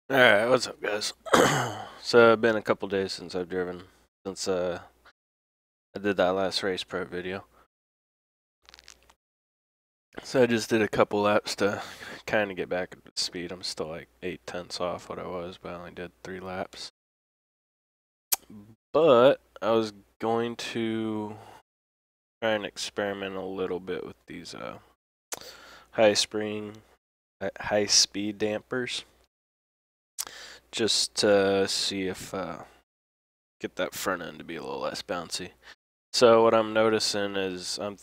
Alright, what's up, guys? So, it's been a couple days since I've driven, since I did that last race prep video. So I just did a couple laps to kind of get back up to speed. I'm still like 8/10 off what I was, but I only did 3 laps. But I was going to try and experiment a little bit with these high-speed dampers, just to see if get that front end to be a little less bouncy. So what I'm noticing is I'm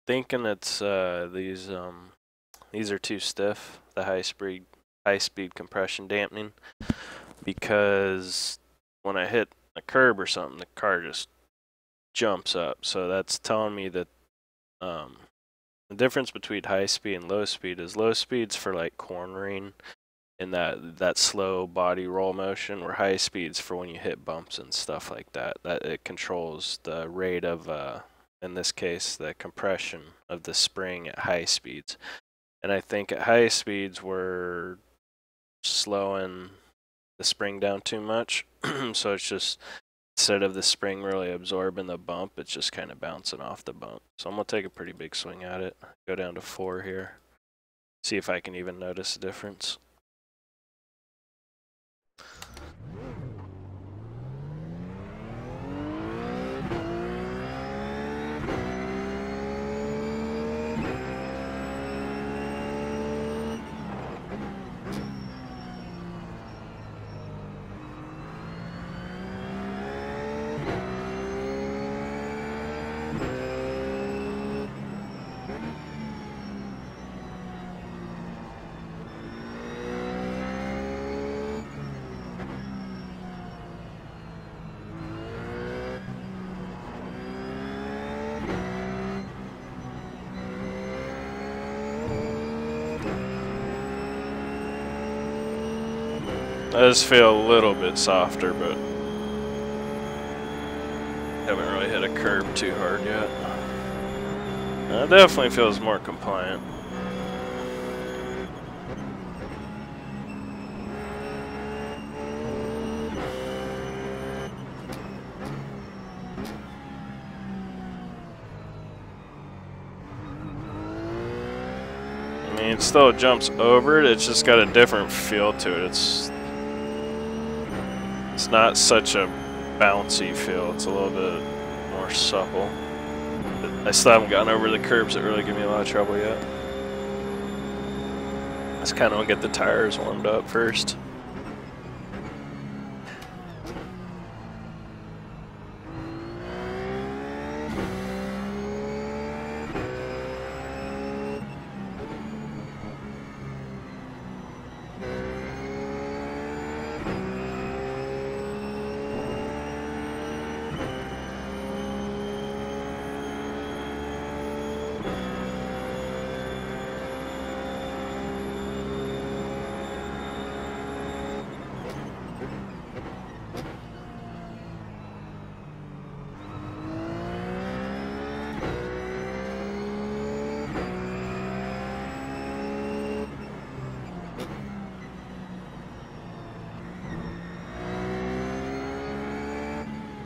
thinking it's these are too stiff, the high speed compression dampening, because when I hit a curb or something, the car just jumps up. So that's telling me that the difference between high speed and low speed is low speed's for like cornering and that slow body roll motion, where high speed's for when you hit bumps and stuff like that. That it controls the rate of in this case the compression of the spring at high speeds. And I think at high speeds we're slowing the spring down too much. So it's just, instead of the spring really absorbing the bump, it's just kind of bouncing off the bump. So I'm going to take a pretty big swing at it. Go down to 4 here. See if I can even notice a difference. It does feel a little bit softer, but haven't really hit a curb too hard yet. It definitely feels more compliant. I mean, it still jumps over it, it's just got a different feel to it. It's not such a bouncy feel, it's a little bit more supple. I still haven't gotten over the curbs that really give me a lot of trouble yet. Just kind of want to get the tires warmed up first.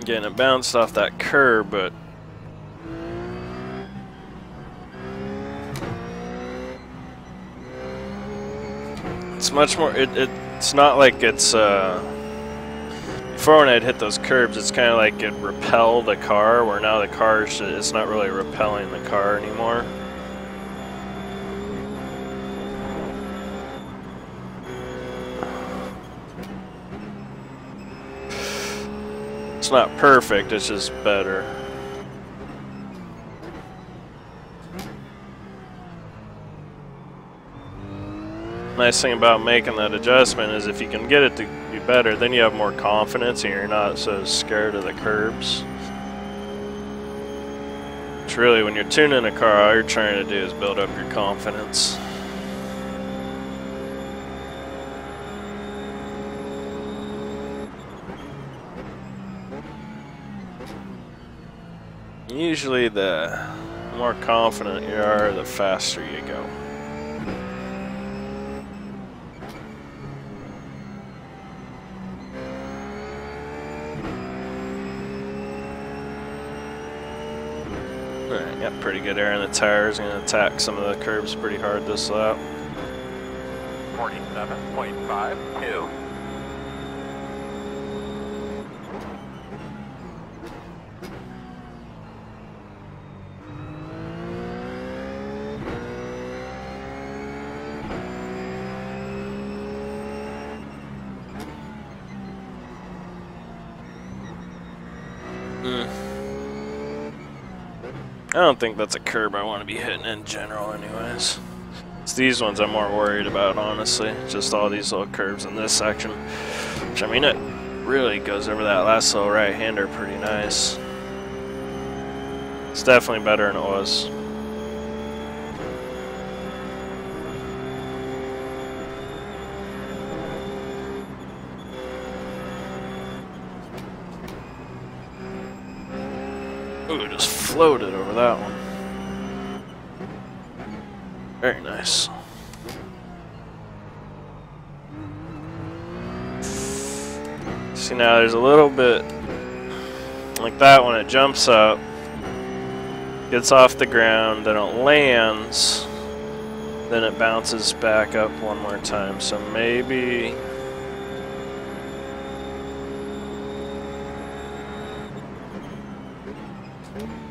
Getting it bounced off that curb, but it's much more, it's not like it's, before when I'd hit those curbs, it's kind of like it repelled the car, where now the car, it's not really repelling the car anymore. It's not perfect, it's just better. Nice thing about making that adjustment is if you can get it to be better, then you have more confidence and you're not so scared of the curbs. Which really, when you're tuning a car, all you're trying to do is build up your confidence. Usually the more confident you are, the faster you go. Got pretty good air in the tires. Gonna attack some of the curbs pretty hard this lap. 47.52. I don't think that's a curb I want to be hitting in general anyways. It's these ones I'm more worried about, honestly. Just all these little curves in this section. Which, I mean, it really goes over that last little right-hander pretty nice. It's definitely better than it was. Ooh, just floated over that one. Very nice. See, now there's a little bit like that when it jumps up, gets off the ground, then it lands, then it bounces back up one more time. So maybe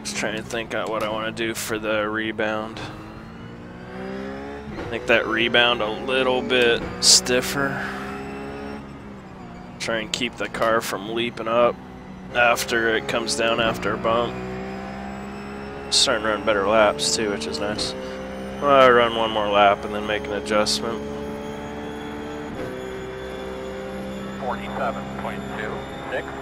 just trying to think out what I want to do for the rebound. Make that rebound a little bit stiffer. Try and keep the car from leaping up after it comes down after a bump. Starting to run better laps too, which is nice. Well, I run one more lap and then make an adjustment. 47.26.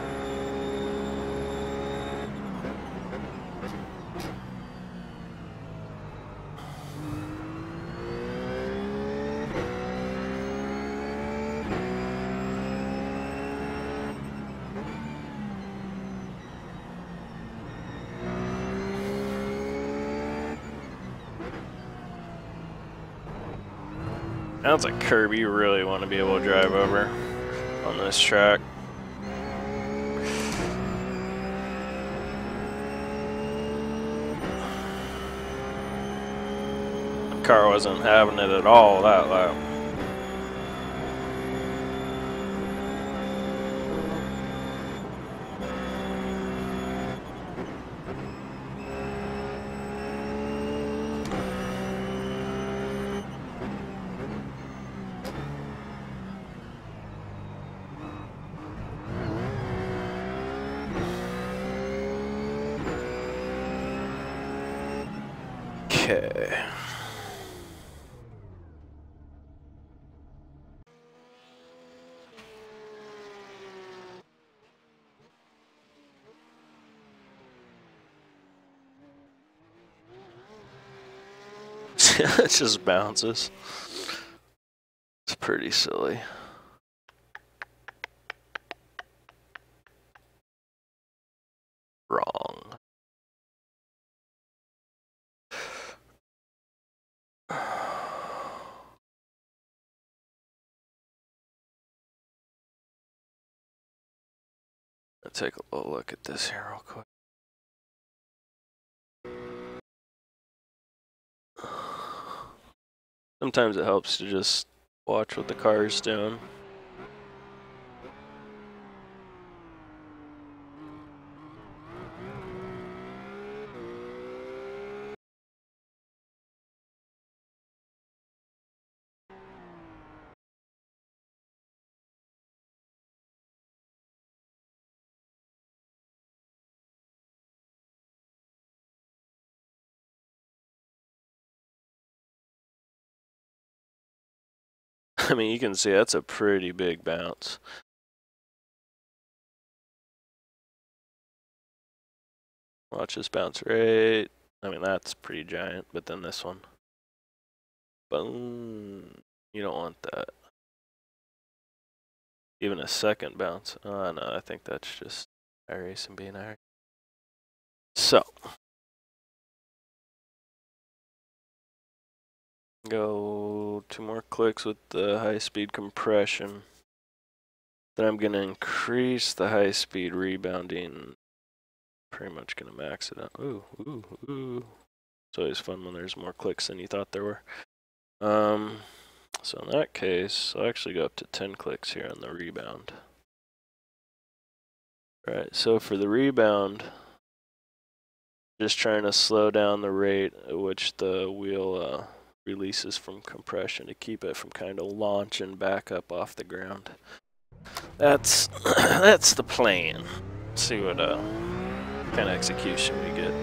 That's a curb you really want to be able to drive over on this track. The car wasn't having it at all that lap. Okay. It just bounces. It's pretty silly. Wrong. Let's take a little look at this here real quick. Sometimes it helps to just watch what the car is doing. I mean, you can see that's a pretty big bounce. Watch this bounce rate. I mean, that's pretty giant, but then this one. Boom. You don't want that. Even a second bounce. Oh, no, I think that's just iRacing being iRacing. So. Go 2 more clicks with the high-speed compression. Then I'm going to increase the high-speed rebounding. Pretty much going to max it out. Ooh, ooh, ooh. It's always fun when there's more clicks than you thought there were. So in that case, I'll actually go up to 10 clicks here on the rebound. Alright, so for the rebound, just trying to slow down the rate at which the wheel releases from compression to keep it from kind of launching back up off the ground. That's that's the plan. See what kind of execution we get.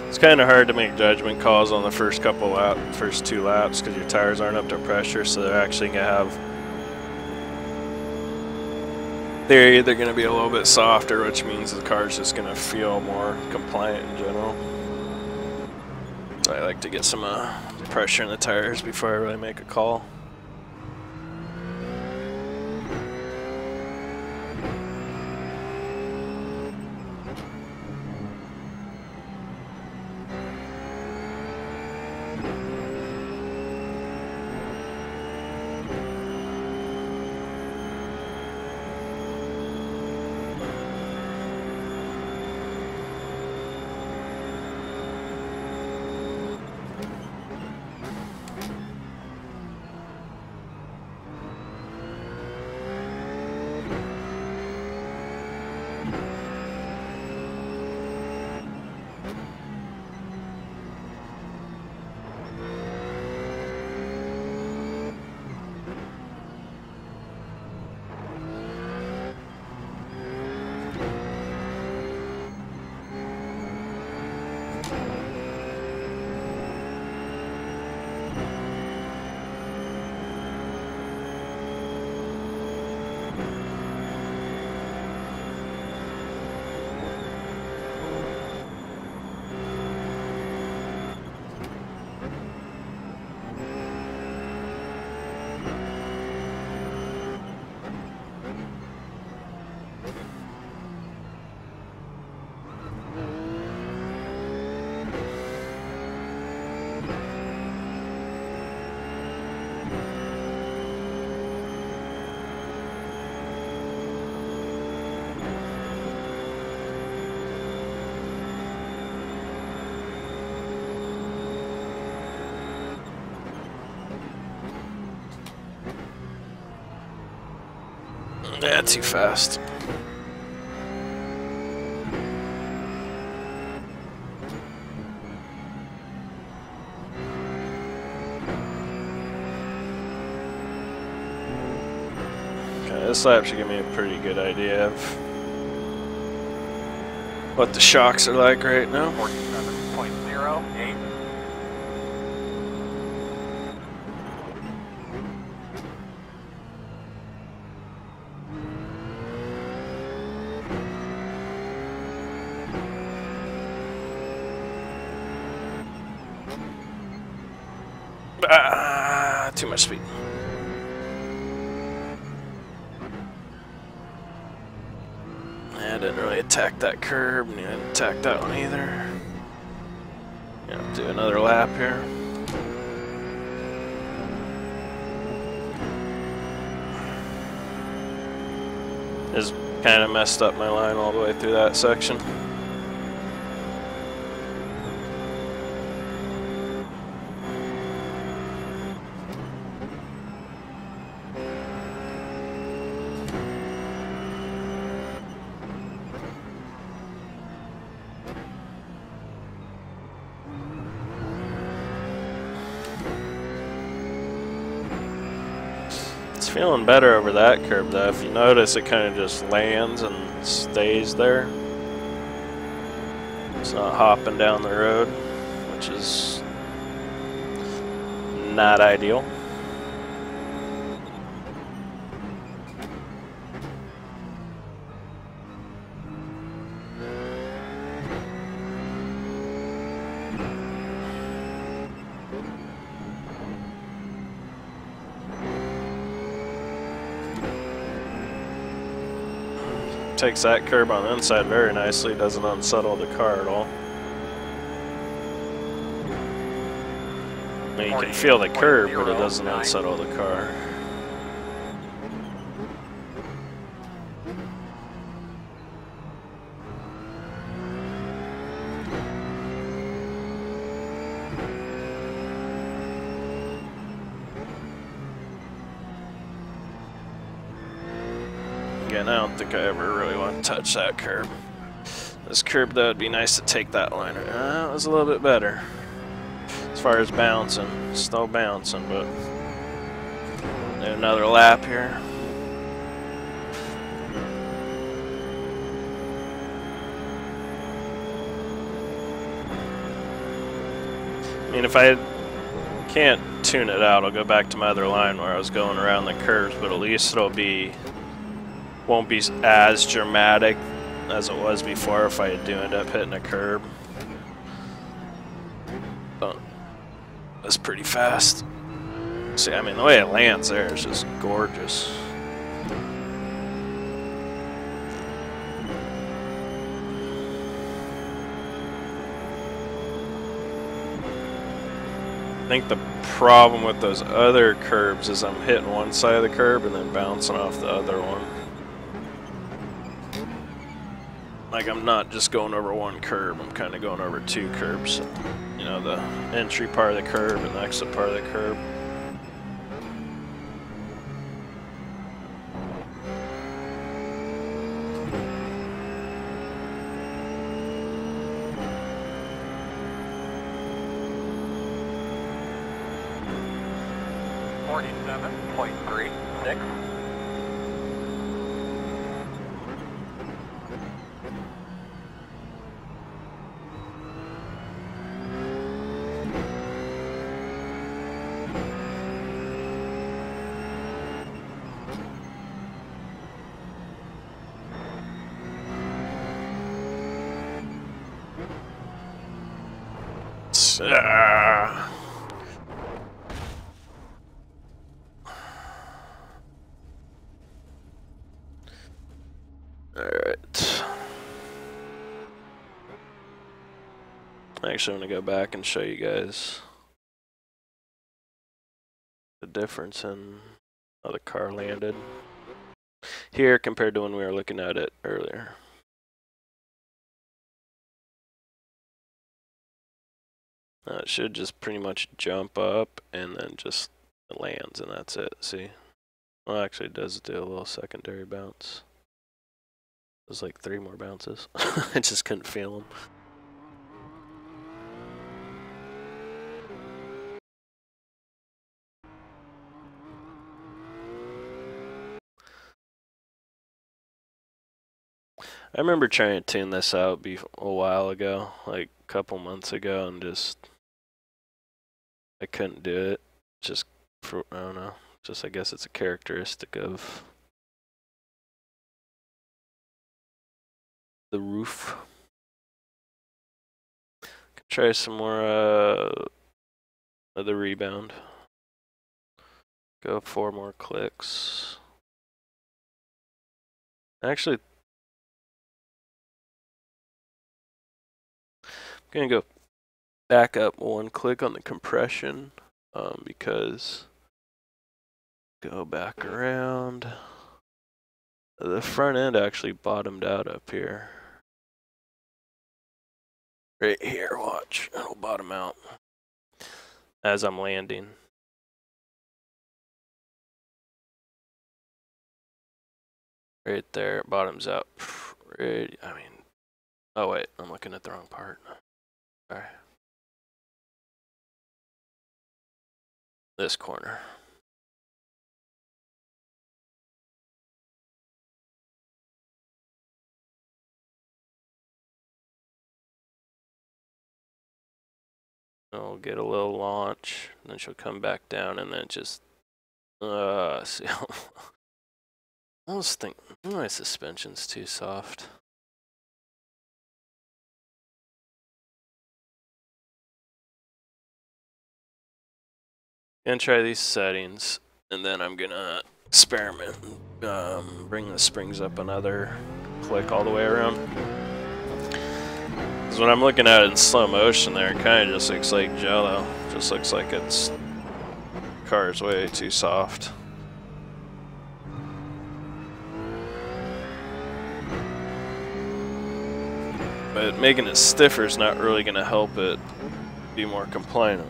It's kind of hard to make judgment calls on the first two laps because your tires aren't up to pressure, so they're actually gonna have. They're either gonna be a little bit softer, which means the car's just gonna feel more compliant in general. So I like to get some pressure in the tires before I really make a call. Yeah, too fast. Okay, this lap should give me a pretty good idea of what the shocks are like right now. 47.08. Too much speed. I didn't really attack that curb, and I didn't attack that one either. Yeah, do another lap here. Just kind of messed up my line all the way through that section. It's feeling better over that curb though. If you notice, it kind of just lands and stays there. It's not hopping down the road, which is not ideal. Takes that curb on the inside very nicely, doesn't unsettle the car at all. I mean, you can feel the curb, but it doesn't unsettle the car. Again, I don't think I ever really want to touch that curb. This curb, though, it'd be nice to take that liner. That was a little bit better. As far as bouncing, still bouncing, but do another lap here. I mean, if I can't tune it out, I'll go back to my other line where I was going around the curves, but at least won't be as dramatic as it was before if I do end up hitting a curb. But it's pretty fast. See, I mean, the way it lands there is just gorgeous. I think the problem with those other curbs is I'm hitting one side of the curb and then bouncing off the other one. Like, I'm not just going over one curb, I'm kind of going over two curbs. You know, the entry part of the curb and the exit part of the curb. Alright. Actually, I'm going to go back and show you guys the difference in how the car landed here compared to when we were looking at it earlier. It should just pretty much jump up and then just lands, and that's it. See? Well, actually, it does do a little secondary bounce. There's like 3 more bounces. I just couldn't feel them. I remember trying to tune this out a while ago, like a couple months ago, and I couldn't do it. Just for, I don't know, just I guess it's a characteristic of the roof. Try some more of the rebound. Go 4 more clicks. Actually, I'm gonna go back up 1 click on the compression because go back around. The front end actually bottomed out up here. Right here, watch. It'll bottom out as I'm landing. Right there, it bottoms out. Right, I mean, oh wait, I'm looking at the wrong part. Sorry. This corner. I'll get a little launch, and then she'll come back down, and then just see. I almost think my suspension's too soft. Gonna try these settings, and then I'm gonna experiment. Bring the springs up another click all the way around. Because when I'm looking at it in slow motion there, it kind of just looks like jello. Just looks like it's car's way too soft. But making it stiffer is not really going to help it be more compliant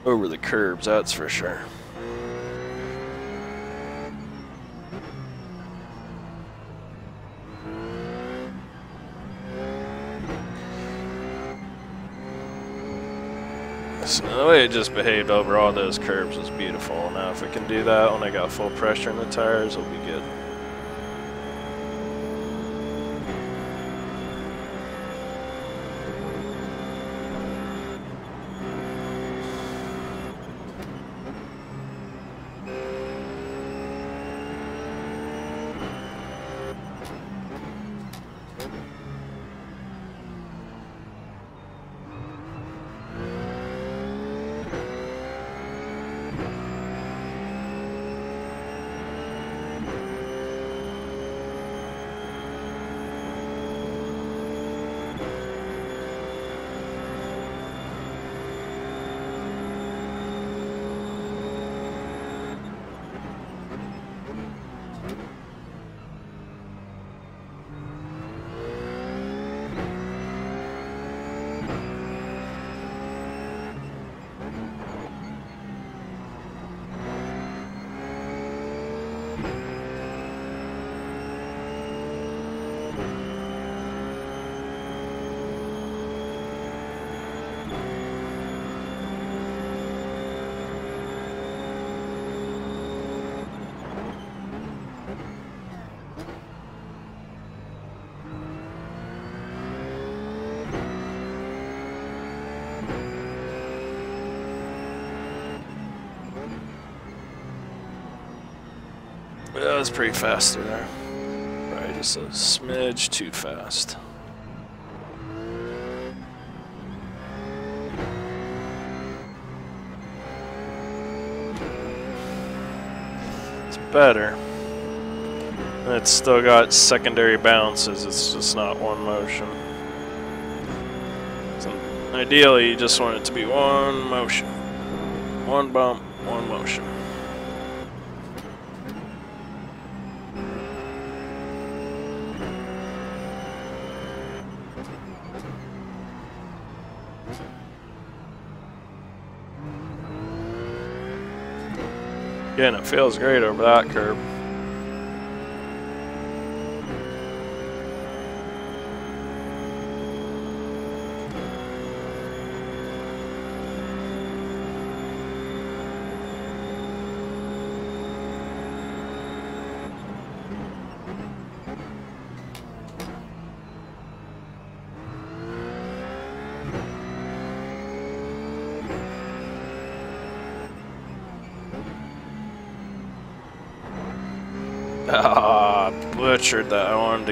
over the curbs, that's for sure. So the way it just behaved over all those curbs was beautiful. Now if it can do that when I got full pressure in the tires, it'll be good. Yeah, that's pretty fast through there. Probably just a smidge too fast. It's better. And it's still got secondary bounces, it's just not one motion. So ideally, you just want it to be one motion. One bump, one motion. Again, it feels great over that curb. Ah, butchered that. I wanted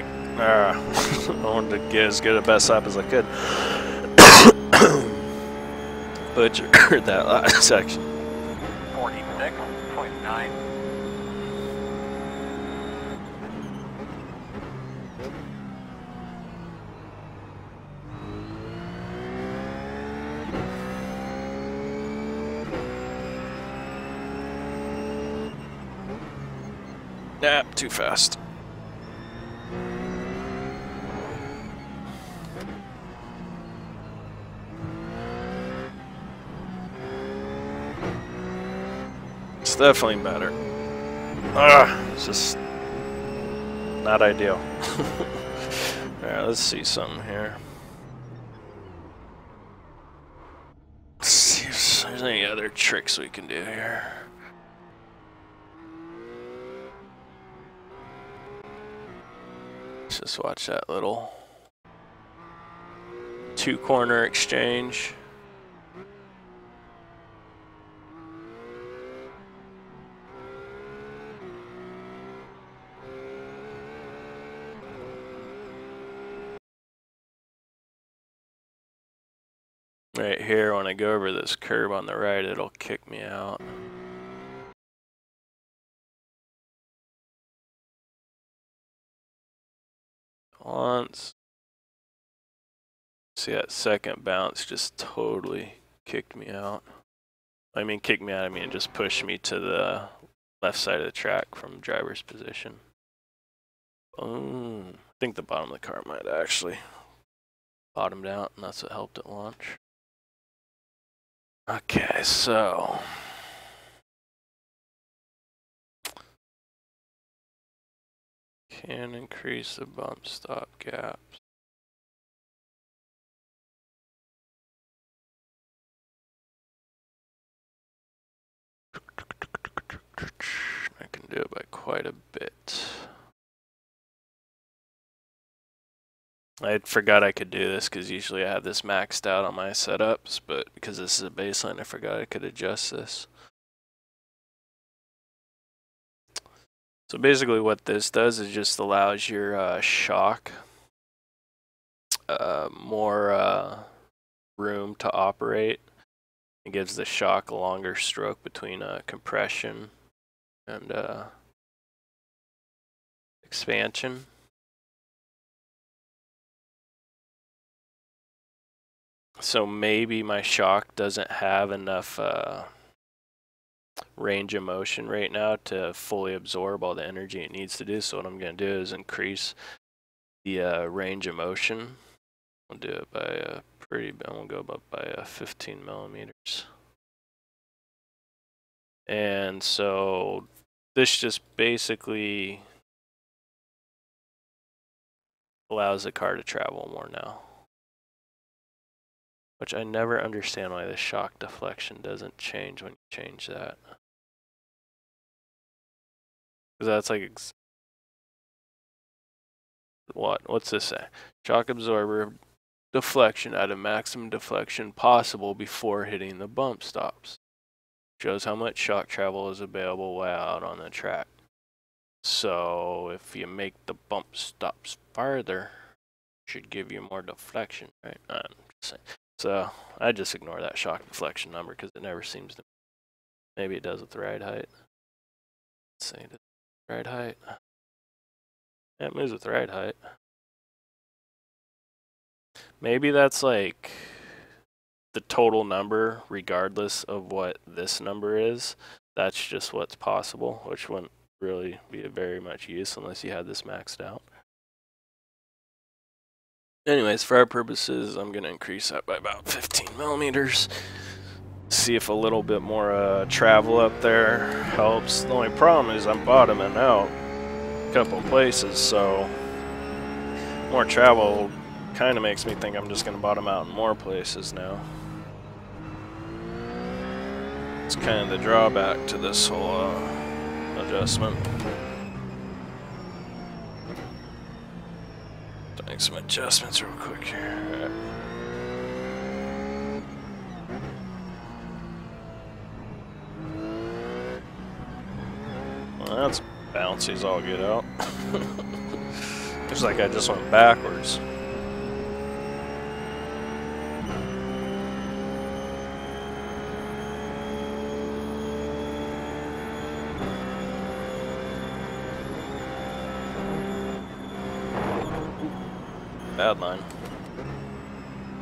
to get as good a best lap as I could. Butchered that last section. 46.9. Nah, too fast. It's definitely better. It's just not ideal. Alright, let's see something here. Let's see if there's any other tricks we can do here. Let's just watch that little two-corner exchange. Right here, when I go over this curb on the right, it'll kick me out. Once. See, that second bounce just totally kicked me out. I mean, kicked me out, I mean, just pushed me to the left side of the track from driver's position. Boom. I think the bottom of the car might actually bottomed out, and that's what helped it launch. Okay, so can increase the bump stop gaps. I can do it by quite a bit. I forgot I could do this because usually I have this maxed out on my setups, but because this is a baseline, I forgot I could adjust this. So basically what this does is just allows your shock more room to operate. It gives the shock a longer stroke between compression and expansion. So maybe my shock doesn't have enough range of motion right now to fully absorb all the energy it needs to do. So what I'm going to do is increase the range of motion. I'll do it by a we'll go up by 15 millimeters. And so this just basically allows the car to travel more now. Which I never understand why the shock deflection doesn't change when you change that. Because that's like, what's this say? Shock absorber deflection at a maximum deflection possible before hitting the bump stops. Shows how much shock travel is available while out on the track. So if you make the bump stops farther, it should give you more deflection, right? I'm just saying. So I just ignore that shock deflection number because it never seems to. Maybe it does with the ride height. Let's see, ride height. Yeah, it moves with the ride height. Maybe that's like the total number, regardless of what this number is. That's just what's possible, which wouldn't really be of very much use unless you had this maxed out. Anyways, for our purposes, I'm going to increase that by about 15 millimeters. See if a little bit more travel up there helps. The only problem is I'm bottoming out a couple places, so more travel kind of makes me think I'm just going to bottom out in more places now. It's kind of the drawback to this whole adjustment. Make some adjustments real quick here. Well, that's bouncy as all get out. Looks like I just went backwards. Bad line.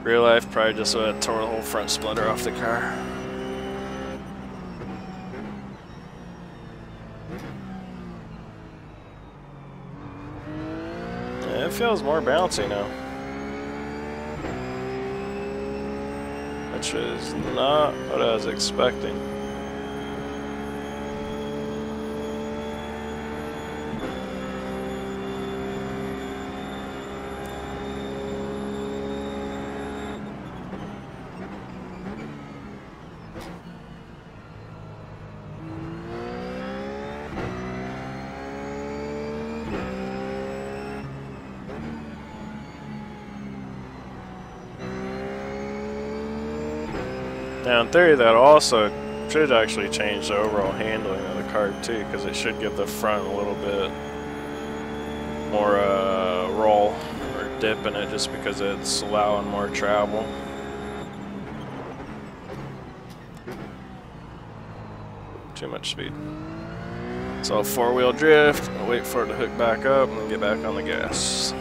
Real life, probably just tore the whole front splitter off the car. Yeah, it feels more bouncy now. Which is not what I was expecting. Now in theory that also should actually change the overall handling of the car too, because it should give the front a little bit more roll or dip in it just because it's allowing more travel. Too much speed. So four-wheel drift, I'll wait for it to hook back up and then get back on the gas.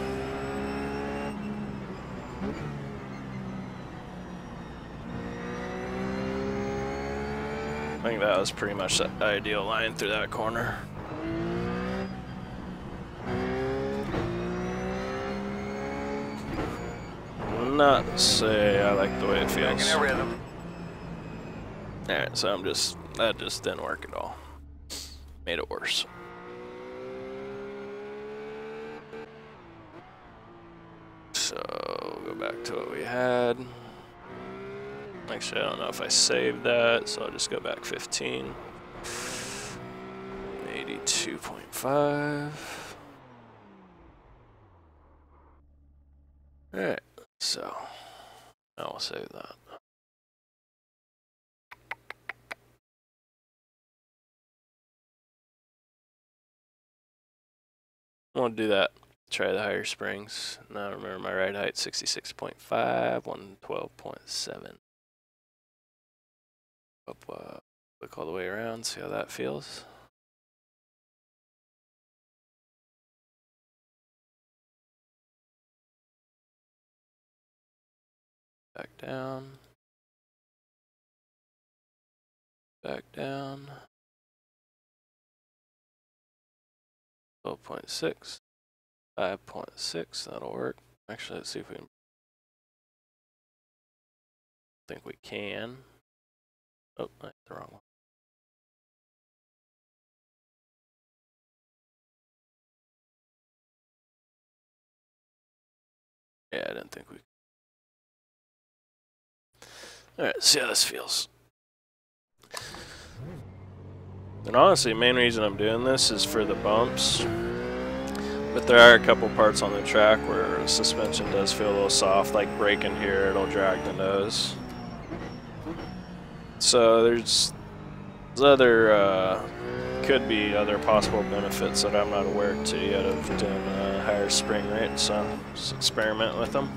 I think that was pretty much the ideal line through that corner. Not to say I like the way it feels. Alright, so that just didn't work at all. Made it worse. So, go back to what we had. Actually, I don't know if I saved that, so I'll just go back 15. 82.5. Alright, so now we'll save that. We'll do that. Try the higher springs. Now remember my ride height 66.5, 112.7. Up, click all the way around, see how that feels. Back down. Back down. 12.6. 5.6, that'll work. Actually, let's see if we can. I think we can. Oh, I hit the wrong one. Yeah, I didn't think we. Alright, see how this feels. And honestly, the main reason I'm doing this is for the bumps. But there are a couple parts on the track where the suspension does feel a little soft, like braking here, it'll drag the nose. So there's other, could be other possible benefits that I'm not aware to yet of doing a higher spring rate, so just experiment with them.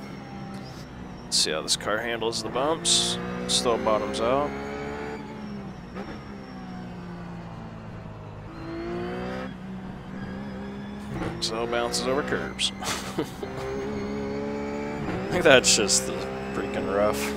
Let's see how this car handles the bumps. Still bottoms out. So bounces over curbs. I think that's just freaking rough.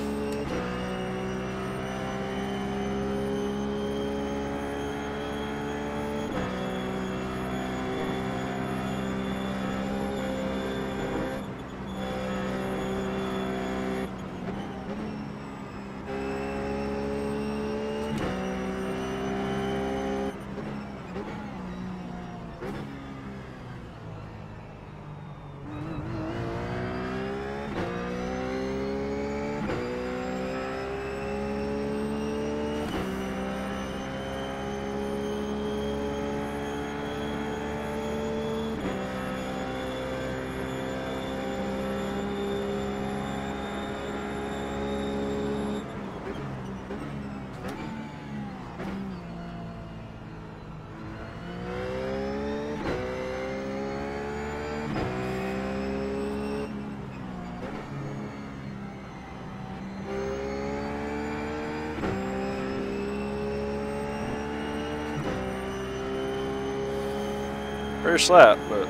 First lap, but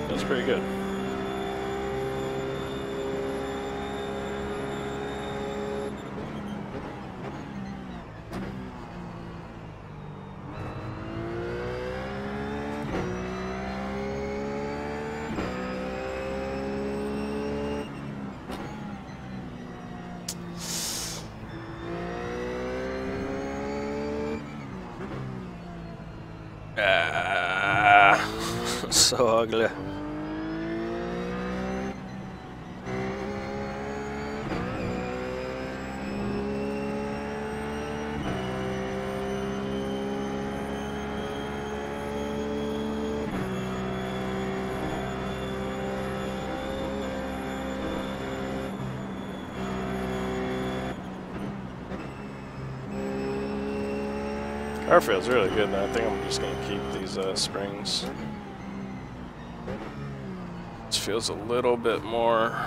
that's pretty good. So ugly. Car feels really good, and I think I'm just going to keep these springs. This feels a little bit more.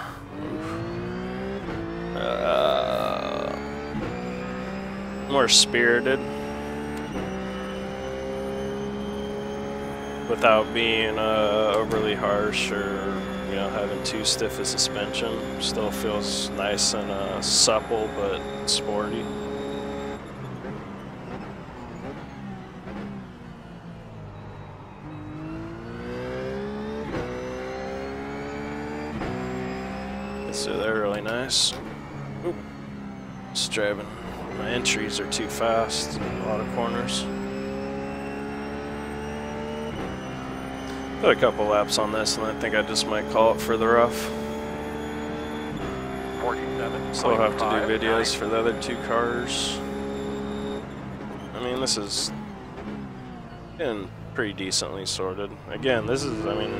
more spirited without being overly harsh or having too stiff a suspension. Still feels nice and supple but sporty. So they're really nice. Oop. Just driving. My entries are too fast. A lot of corners. Put a couple laps on this, and I think I just might call it for the rough. 47. So I'll have to do videos for the other two cars. I mean, this is getting pretty decently sorted. Again, this is, I mean,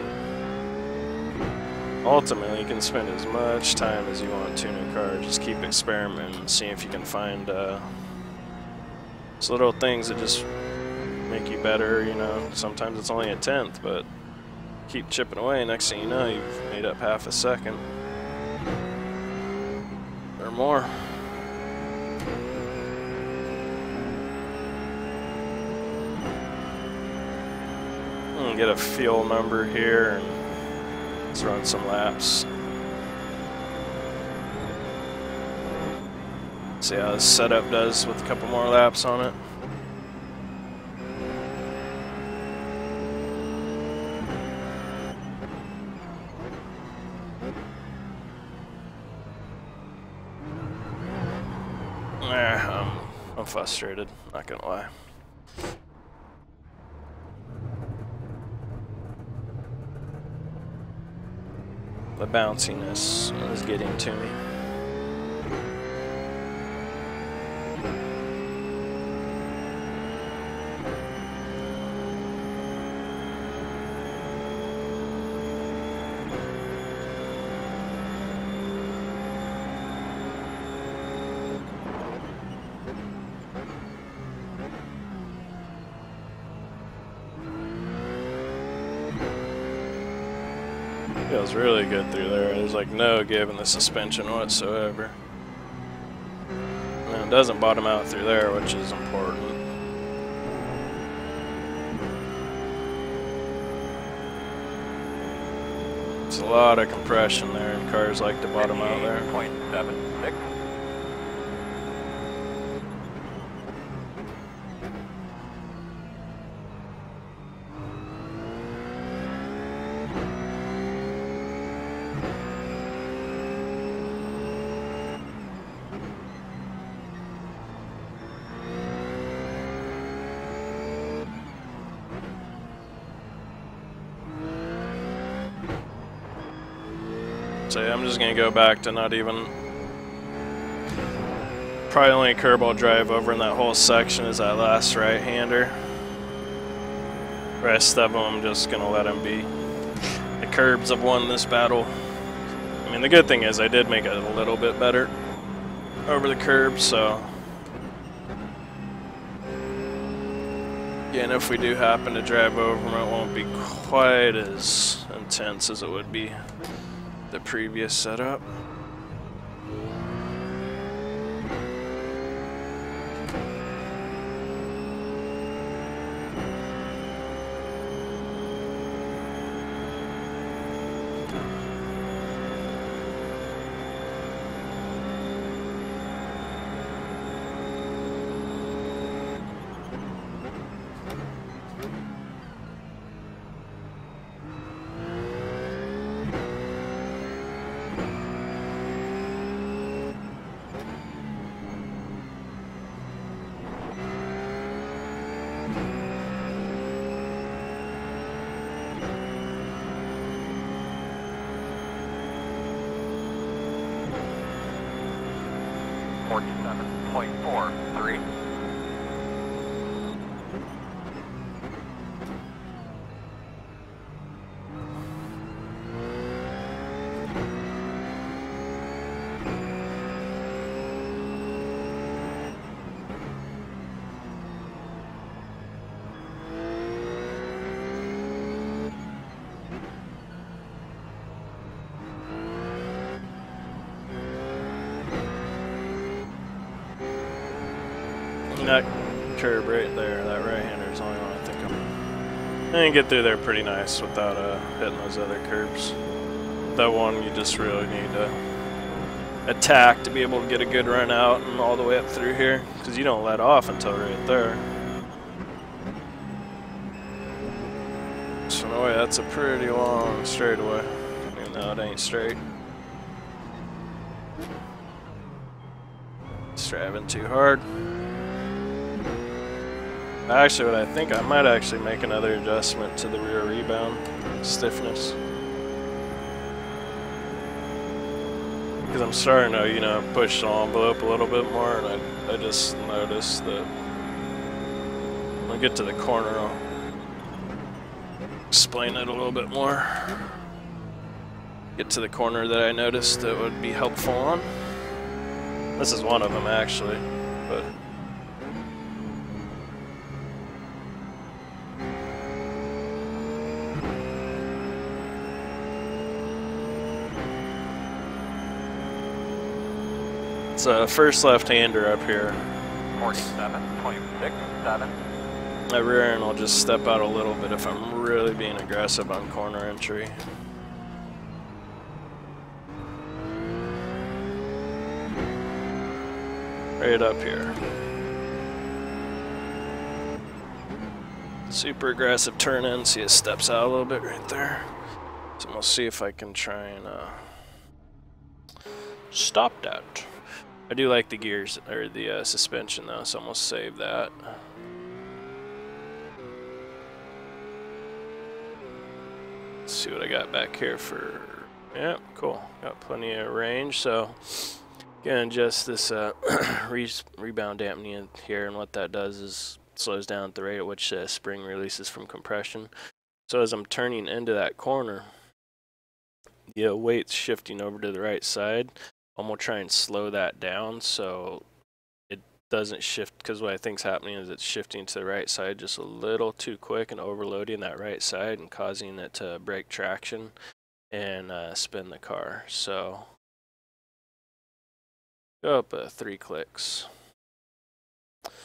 ultimately you can spend as much time as you want tuning a car. Just keep experimenting and see if you can find those little things that just make you better. Sometimes it's only a tenth, but keep chipping away. Next thing you know, you've made up half a second or more. Get a fuel number here and let's run some laps. See how this setup does with a couple more laps on it. I'm frustrated, not gonna lie. The bounciness is getting to me. Feels really good through there. There's like no give in the suspension whatsoever. And it doesn't bottom out through there, which is important. It's a lot of compression there, and cars like to bottom out there. 0.76. So yeah, I'm just gonna go back to not even, probably only curb I'll drive over in that whole section is that last right-hander. Rest of them I'm just gonna let them be. The curbs have won this battle. I mean, the good thing is I did make it a little bit better over the curb, so again, if we do happen to drive over them, it won't be quite as intense as it would be the previous setup. .43. That curb right there, that right-hander is the only one I think I can get through there pretty nice without hitting those other curbs. That one you just really need to attack to be able to get a good run out and all the way up through here, because you don't let off until right there. So no way, that's a pretty long straightaway. Even though it ain't straight. It's driving too hard. Actually, what I think I might actually make another adjustment to the rear rebound stiffness. Because I'm starting to, you know, push the envelope a little bit more, and I just noticed that when I get to the corner, I'll explain it a little bit more. Get to the corner that I noticed that would be helpful on. This is one of them, actually, but it's a first left-hander up here. 47.67. That rear end will just step out a little bit if I'm really being aggressive on corner entry. Right up here. Super aggressive turn in, see it steps out a little bit right there. So we'll see if I can try and stop that. I do like the gears, or the suspension though, so I'm gonna save that. Let's see what I got back here for, yeah, cool. Got plenty of range, so gonna adjust this rebound dampening in here, and what that does is slows down at the rate at which spring releases from compression. So as I'm turning into that corner, the weight's shifting over to the right side. I'm gonna try and slow that down so it doesn't shift, because what I think's happening is it's shifting to the right side just a little too quick and overloading that right side and causing it to break traction and spin the car. So go up 3 clicks.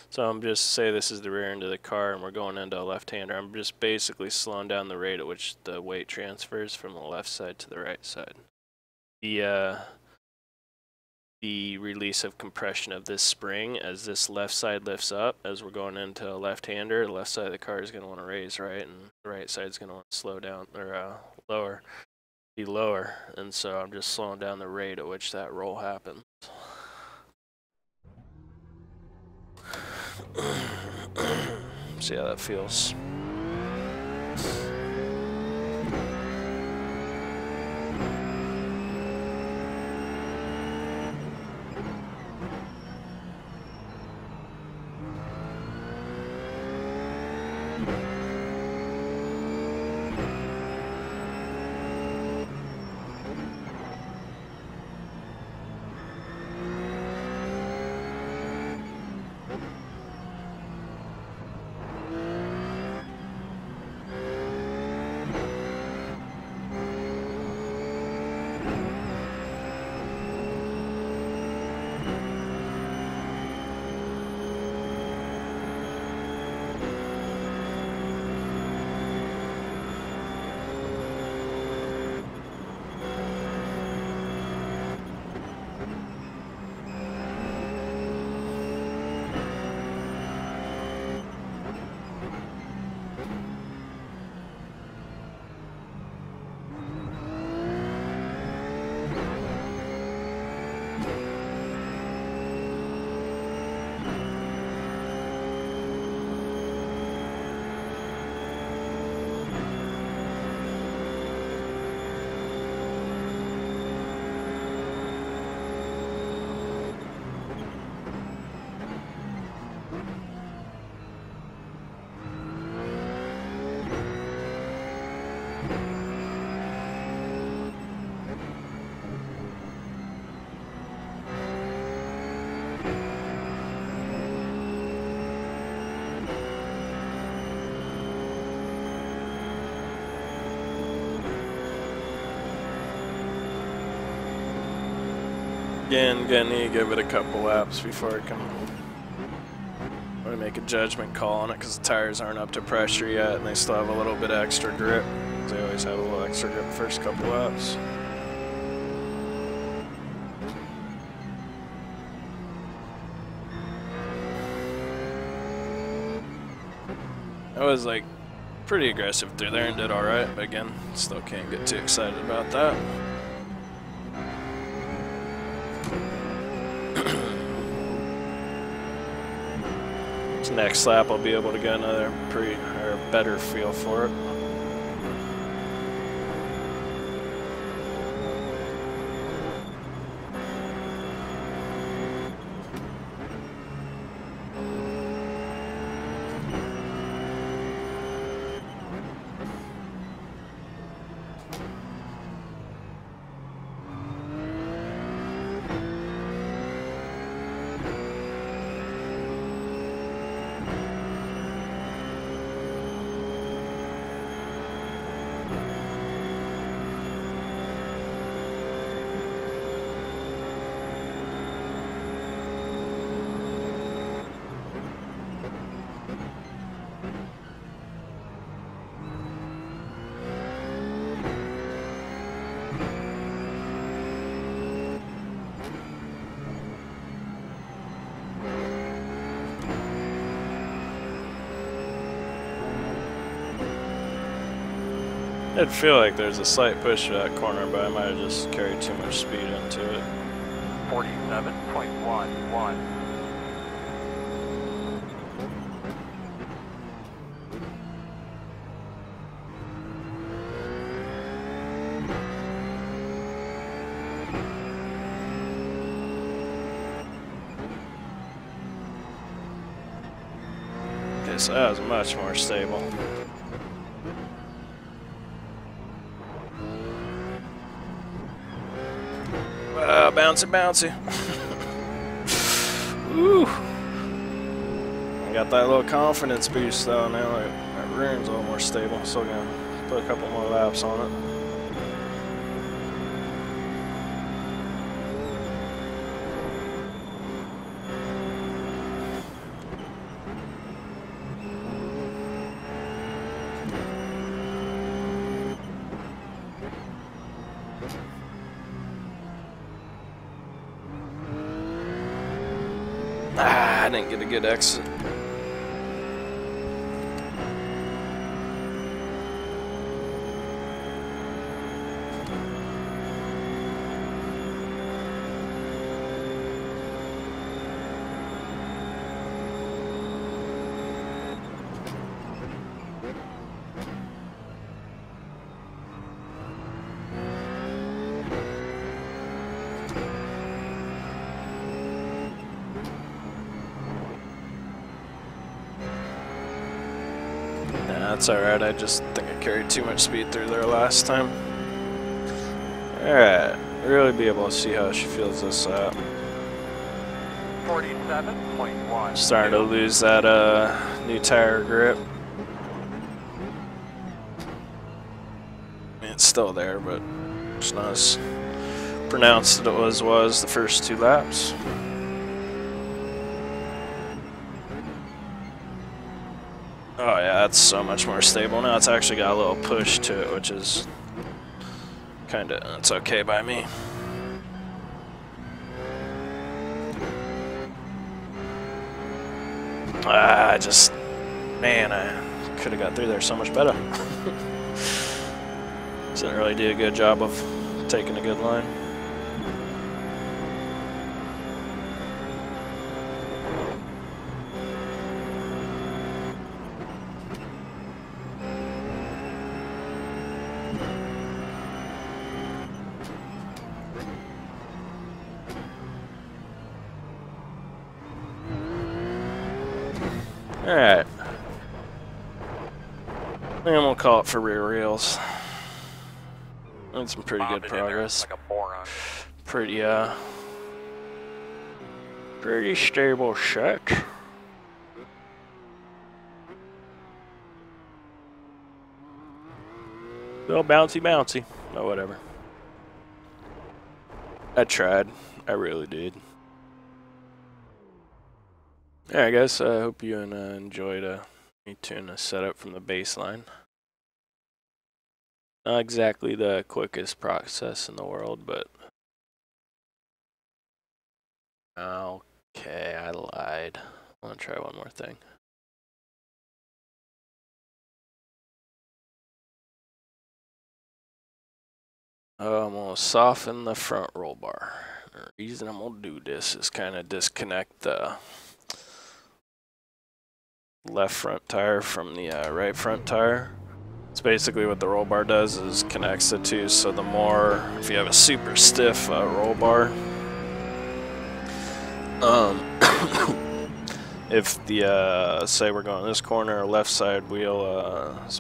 So I'm just say this is the rear end of the car and we're going into a left-hander. I'm just basically slowing down the rate at which the weight transfers from the left side to the right side. The release of compression of this spring as this left side lifts up, as we're going into a left-hander, the left side of the car is going to want to raise right, and the right side is going to want to slow down, or be lower. And so I'm just slowing down the rate at which that roll happens. See how that feels. Again, gonna need to give it a couple laps before I can make a judgment call on it because the tires aren't up to pressure yet and they still have a little bit of extra grip. They always have a little extra grip the first couple laps. I was like pretty aggressive through there and did alright, but again, still can't get too excited about that. This next lap I'll be able to get another better feel for it. I'd feel like there's a slight push to that corner, but I might have just carried too much speed into it. 47.11. Okay, so that was much more stable. Bouncy, bouncy. Woo! I got that little confidence boost though now. My rear's a little more stable. Still gonna put a couple more laps on it. I didn't get a good exit. That's alright, I just think I carried too much speed through there last time. Alright, really be able to see how she feels this up. 47.1. Starting to lose that new tire grip. I mean, it's still there, but it's not as pronounced as it was the first two laps. Oh yeah, that's so much more stable now. It's actually got a little push to it, which is kinda, it's okay by me. Man, I could have got through there so much better. Didn't really do a good job of taking a good line. Alright. And we'll call it for rear wheels. Made some pretty good progress. Like a boron. Pretty stable shot. Little bouncy bouncy. Oh, whatever. I tried. I really did. Alright guys, I hope you enjoyed me tuning the setup from the baseline. Not exactly the quickest process in the world, but... Okay, I lied. I want to try one more thing. I'm going to soften the front roll bar. The reason I'm going to do this is kind of disconnect the left front tire from the right front tire. It's basically what the roll bar does is connects the two, so the more, if you have a super stiff roll bar, if the, say we're going this corner, left side wheel is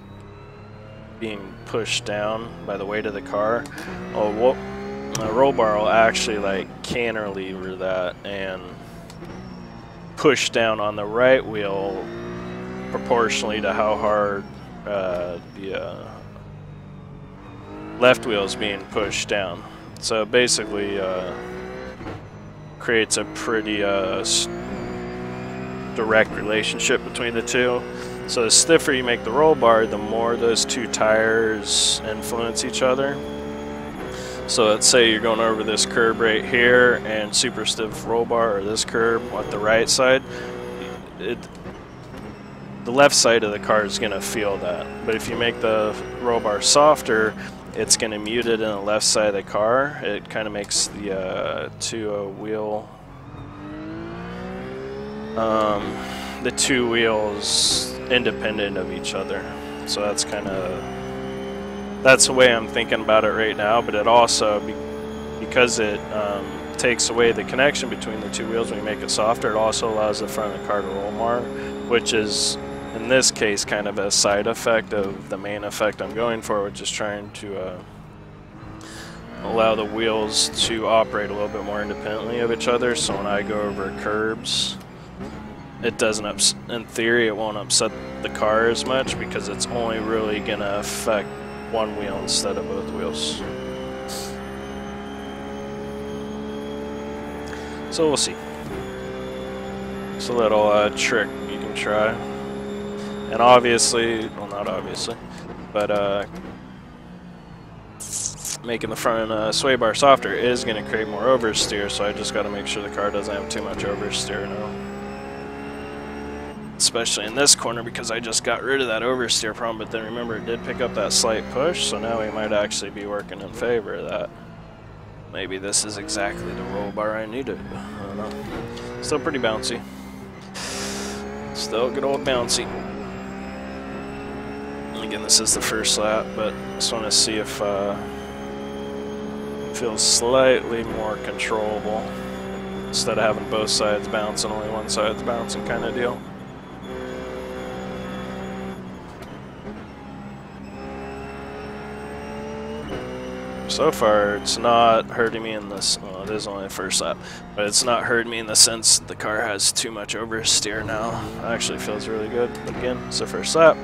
being pushed down by the weight of the car, the roll bar will actually like cantilever that and push down on the right wheel proportionally to how hard the left wheel is being pushed down. So it basically creates a pretty direct relationship between the two. So the stiffer you make the roll bar, the more those two tires influence each other. So let's say you're going over this curb right here and super stiff roll bar, or this curb on the right side, the left side of the car is going to feel that. But if you make the roll bar softer, it's going to mute it in the left side of the car. It kind of makes the the two wheels independent of each other. So that's the way I'm thinking about it right now. But it also, because it takes away the connection between the two wheels when you make it softer, it also allows the front of the car to roll more, which is in this case kind of a side effect of the main effect I'm going for, which is trying to allow the wheels to operate a little bit more independently of each other. So when I go over curbs, it doesn't, in theory, it won't upset the car as much because it's only really going to affect one wheel instead of both wheels. So we'll see. It's a little trick you can try. And obviously, well, not obviously, but making the front sway bar softer is going to create more oversteer, so I just got to make sure the car doesn't have too much oversteer now. Especially in this corner, because I just got rid of that oversteer problem, but then remember it did pick up that slight push, so now we might actually be working in favor of that. Maybe this is exactly the roll bar I needed. I don't know. Still pretty bouncy. Still good old bouncy. Again, this is the first lap, but just want to see if it feels slightly more controllable instead of having both sides bounce and only one side's bouncing kind of deal. So far, it's not hurting me in this. Well, it is only the first lap, but it's not hurting me in the sense the car has too much oversteer now. It actually feels really good. But again, it's the first lap.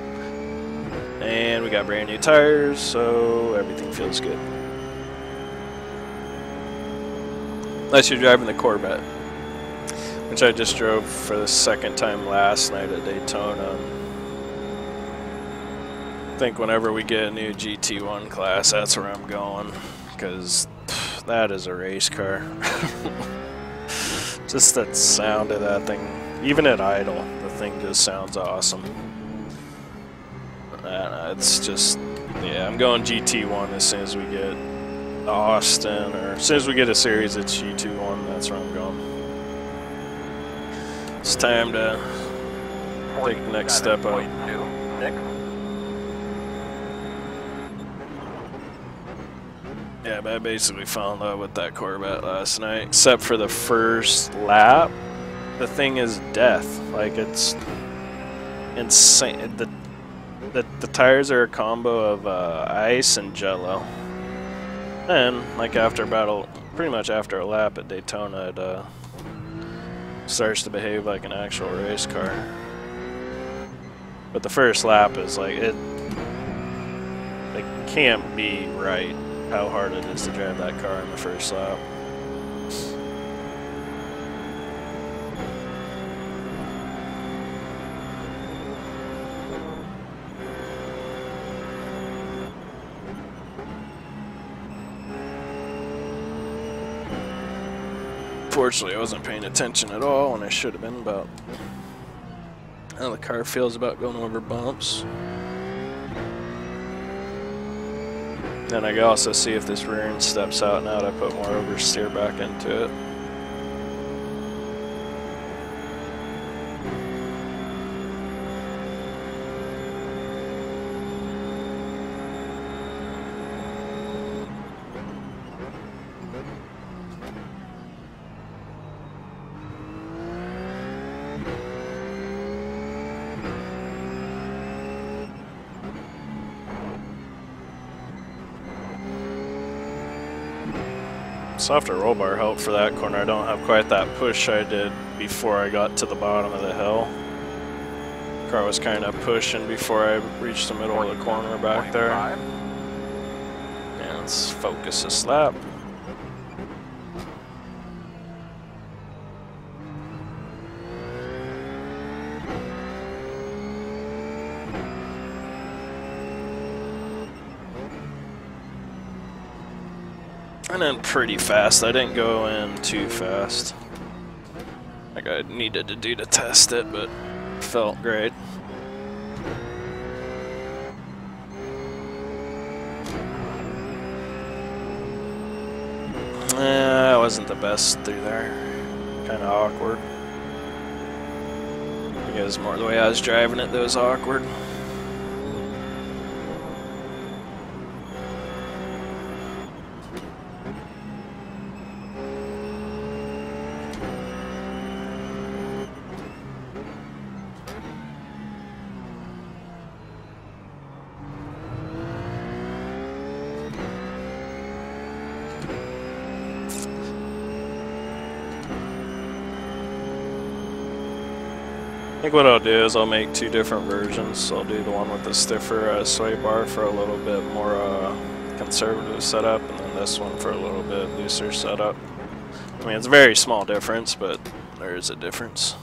And we got brand new tires, so everything feels good. Unless you're driving the Corvette, which I just drove for the second time last night at Daytona. I think whenever we get a new GT1 class, that's where I'm going, because that is a race car. Just that sound of that thing, even at idle, the thing just sounds awesome. It's just, yeah, I'm going GT1 as soon as we get Austin, or as soon as we get a series at GT1, that's where I'm going. It's time to take the next step up. Yeah, but I basically fell in love with that Corvette last night, except for the first lap. The thing is death. Like, it's insane. The tires are a combo of ice and jello. And like after about pretty much after a lap at Daytona, it starts to behave like an actual race car. But the first lap is like it can't be right how hard it is to drive that car in the first lap. Unfortunately, I wasn't paying attention at all when I should have been about how the car feels about going over bumps. Then I can also see if this rear end steps out now that I put more oversteer back into it. Softer roll bar helped for that corner. I don't have quite that push I did before I got to the bottom of the hill. Car was kind of pushing before I reached the middle of the corner back there. And let's focus this lap. And then pretty fast. I didn't go in too fast, like I needed to do to test it, but it felt great. That wasn't the best through there. Kind of awkward. Because more the way I was driving it that was awkward. I think what I'll do is I'll make two different versions. I'll do the one with the stiffer sway bar for a little bit more conservative setup, and then this one for a little bit looser setup. I mean, it's a very small difference, but there is a difference.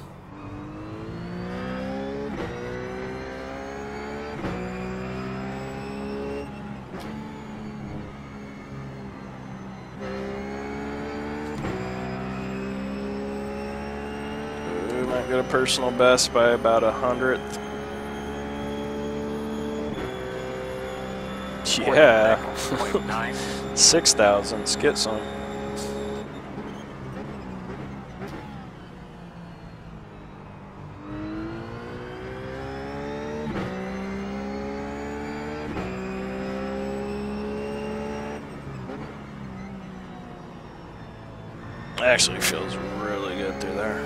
Get a personal best by about 100th. Yeah. 6,000s. Get some. Actually feels really good through there.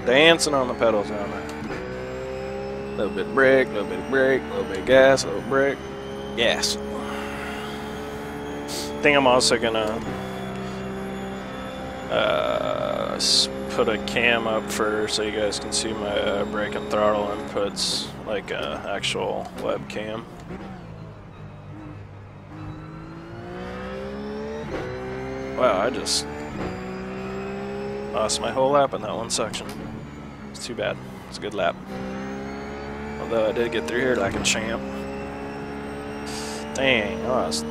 Dancing on the pedals down there. A little bit of brake, a little bit of brake, a little bit of gas, a little brake, gas. I think I'm also gonna put a cam up for so you guys can see my brake and throttle inputs, like an actual webcam. Wow, I just lost my whole lap in that one section. It's too bad. It's a good lap. Although I did get through here like a champ. Dang, I lost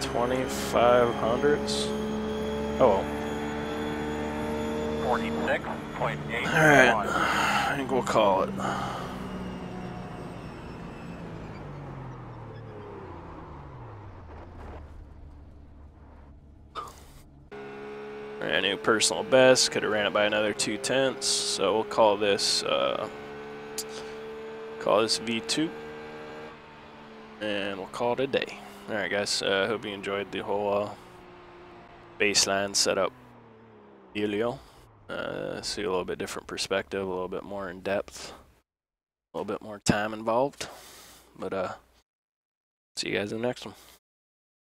2,500s. Oh well. 46.8. Alright, I think we'll call it. Alright, new personal best. Could have ran it by another 0.2, so we'll call this V2, and we'll call it a day. Alright guys, I hope you enjoyed the whole baseline setup dealio. See a little bit different perspective, a little bit more in depth. little bit more time involved. But see you guys in the next one.